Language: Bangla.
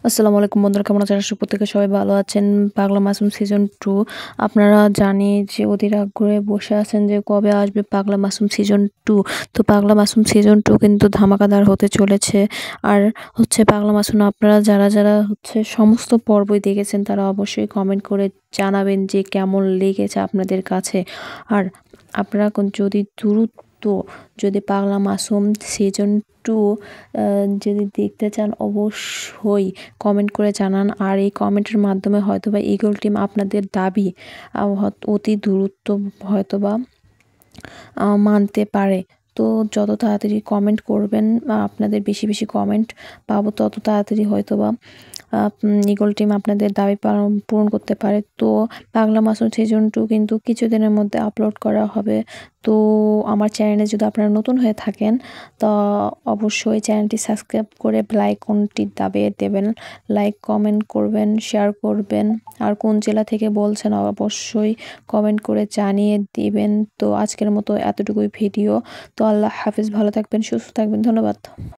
আসসালামু আলাইকুম বন্ধুরা, কেমন আছেন? আশা করি প্রত্যেকে সবাই ভালো আছেন। পাগলা মাসুম সিজন 2 আপনারা জানি যে অধীর আগ্রহে বসে আছেন যে কবে আসবে পাগলা মাসুম সিজন 2। তো পাগলা মাসুম সিজন 2 কিন্তু ধামাকাদার হতে চলেছে। আর হচ্ছে পাগলা মাসুম আপনারা যারা হচ্ছে সমস্ত পর্বই দেখেছেন তারা অবশ্যই কমেন্ট করে জানাবেন যে কেমন লেগেছে আপনাদের কাছে। আর আপনারা যদি পাগলা মাসুম সিজন 2 যদি দেখতে চান অবশ্যই কমেন্ট করে জানান। আর এই কমেন্টের মাধ্যমে হয়তোবা ঈগল টিম আপনাদের দাবি অতি দ্রুত হয়তোবা মানতে পারে। তো যত তাড়াতাড়ি কমেন্ট করবেন আপনাদের বেশি কমেন্ট পাবো, তত তাড়াতাড়ি হয়তোবা ঈগল টিম আপনাদের দাবি পূরণ করতে পারে। তো পাগলা মাসুম সিজন 2 কিন্তু কিছুদিনের মধ্যে আপলোড করা হবে। তো আমার চ্যানেলে যদি আপনারা নতুন হয়ে থাকেন তো অবশ্যই চ্যানেলটি সাবস্ক্রাইব করে বেল আইকনটি দাবিয়ে দেবেন। লাইক কমেন্ট করবেন, শেয়ার করবেন। আর কোন জেলা থেকে বলছেন অবশ্যই কমেন্ট করে জানিয়ে দিবেন। তো আজকের মতো এতটুকুই ভিডিও। তো আল্লাহ হাফেজ, ভালো থাকবেন, সুস্থ থাকবেন, ধন্যবাদ।